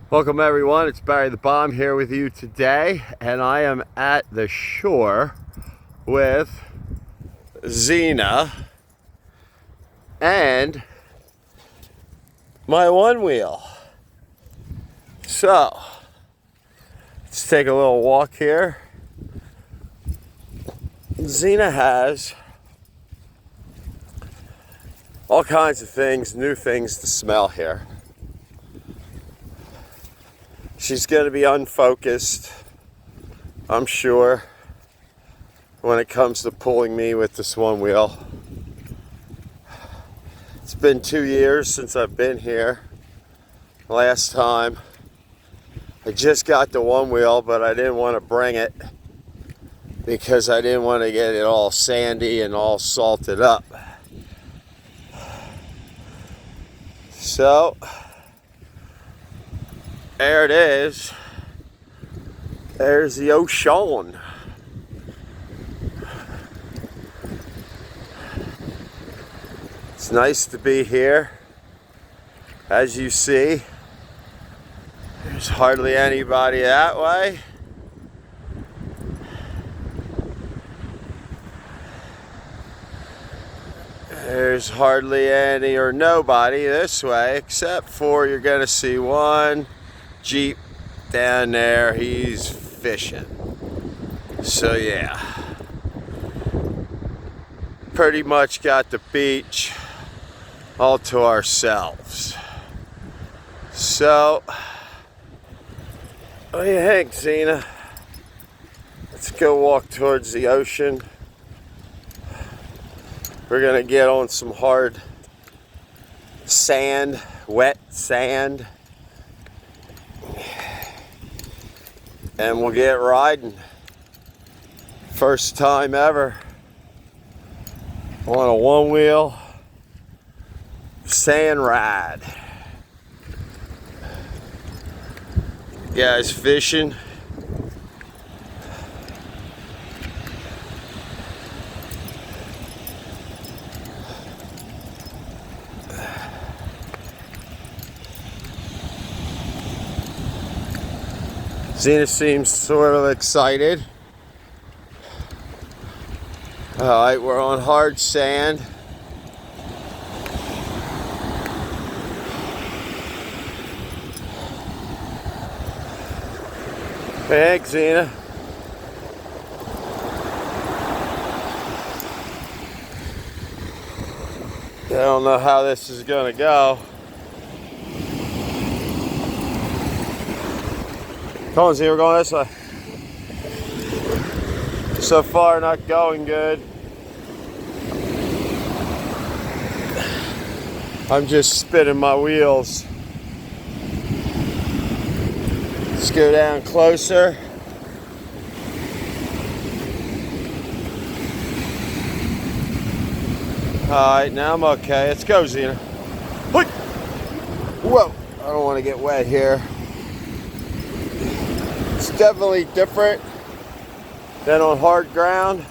Welcome everyone, it's Barry the Bomb here with you today, and I am at the shore with Xena and my Onewheel. So, let's take a little walk here. Xena has all kinds of things, new things to smell here. She's going to be unfocused, I'm sure, when it comes to pulling me with this Onewheel. It's been 2 years since I've been here. Last time, I just got the Onewheel, but I didn't want to bring it because I didn't want to get it all sandy and all salted up. So, there it is. There's the ocean. It's nice to be here. As you see, there's hardly anybody that way. There's hardly any or nobody this way, except for you're going to see one Jeep down there. He's fishing. So yeah, pretty much got the beach all to ourselves. So what do you think, Xena? Let's go walk towards the ocean. We're gonna get on some hard sand, wet sand, and we'll get riding. First time ever on a Onewheel sand ride. Guys fishing. Xena seems sort of excited. Alright, we're on hard sand. Hey, Xena. I don't know how this is gonna go. Come on, Xena, we're going this way. So far, not going good. I'm just spinning my wheels. Let's go down closer. Alright, now I'm okay. Let's go, Xena. Whoa, I don't want to get wet here. It's definitely different than on hard ground.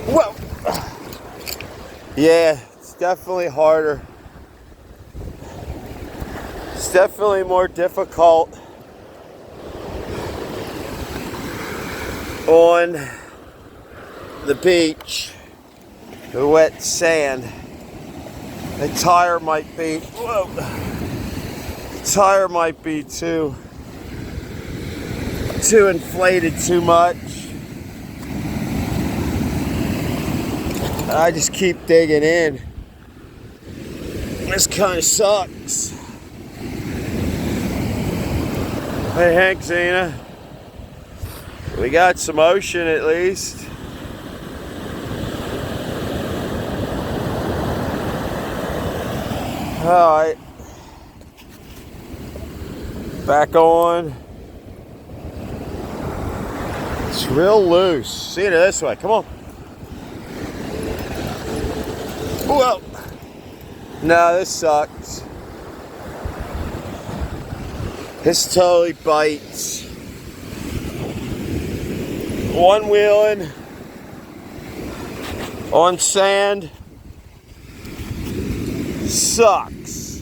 Whoa! Yeah, it's definitely harder. It's definitely more difficult on the beach, the wet sand. The tire might be, whoa! The tire might be too inflated too much. I just keep digging in. This kind of sucks. Hey, Hank, Xena. We got some ocean at least. Alright. Back on. It's real loose. Xena, this way. Come on. Whoa. No, this sucks. This totally bites. Onewheeling on sand sucks.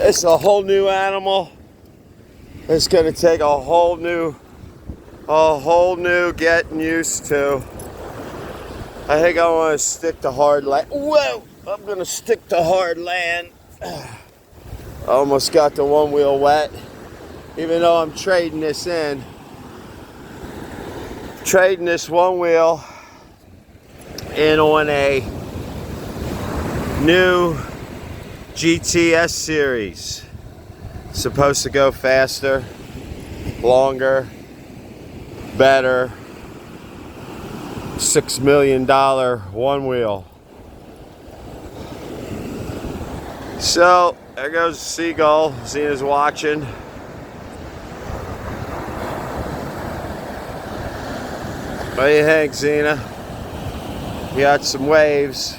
It's a whole new animal. It's gonna take a whole new getting used to. I think I want to stick to hard land. Whoa! I'm gonna stick to hard land. I almost got the one wheel wet, even though I'm trading this in. Trading this one wheel in on a new GTS series. Supposed to go faster, longer, better. $6 million one wheel. So there goes the seagull. Zena's watching. What do you think, Zena? You got some waves.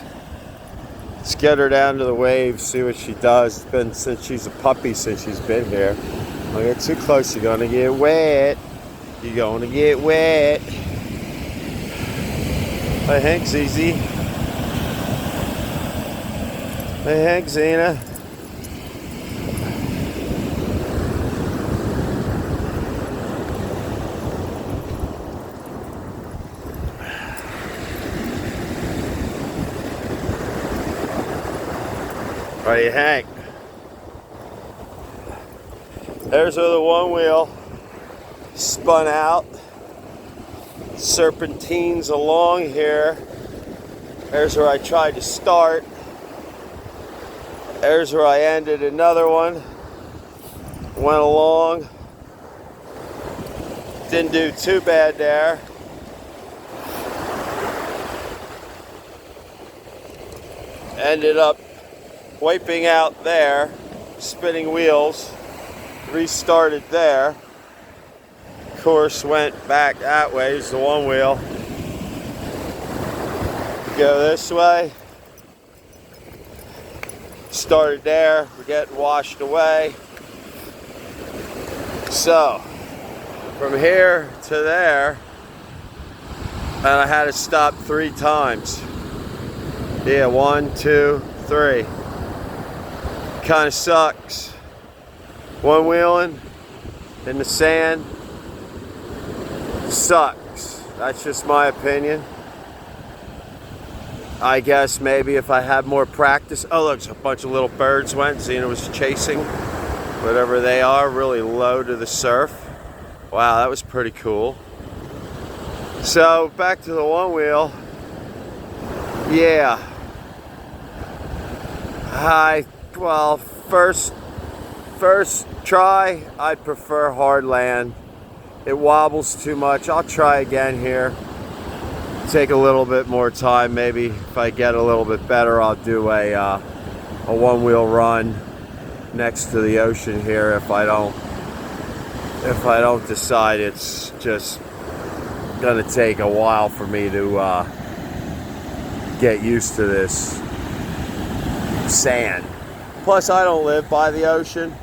Let's get her down to the waves, see what she does. It's been since she's a puppy since she's been here. Don't get too close, you're gonna get wet. You're gonna get wet. Hey, Hank, Zizi. Hey, Hank, Zena. Hey, Hank. There's where the one wheel spun out. Serpentines along here. There's where I tried to start. There's where I ended another one. Went along. Didn't do too bad there. Ended up wiping out there. Spinning wheels. Restarted there. Course went back that way. Is the one wheel. Go this way. Started there. We're getting washed away. So from here to there, and I had to stop 3 times. Yeah, 1, 2, 3. Kind of sucks. One wheeling in the sand. Sucks. That's just my opinion. I guess maybe if I had more practice. Oh, look, a bunch of little birds went. Zena was chasing whatever they are, really low to the surf. Wow, that was pretty cool. So back to the one wheel. Yeah. Well, first try, I'd prefer hard land. It wobbles too much. I'll try again here. Take a little bit more time. Maybe if I get a little bit better, I'll do a one-wheel run next to the ocean here. If I don't decide it's just gonna take a while for me to get used to this sand. Plus, I don't live by the ocean.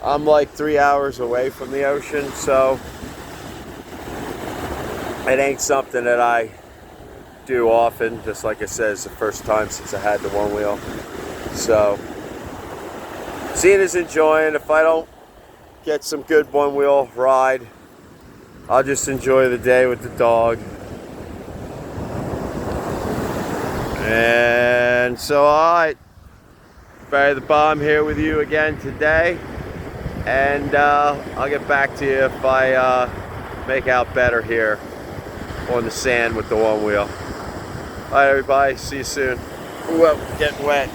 I'm like 3 hours away from the ocean, so it ain't something that I do often. Just like I said, it's the first time since I had the one wheel. So Zena's enjoying. If I don't get some good one wheel ride, I'll just enjoy the day with the dog. And so alright, Barry the Bomb here with you again today, and I'll get back to you if I make out better here on the sand with the one wheel. Alright everybody, see you soon. Ooh, getting wet.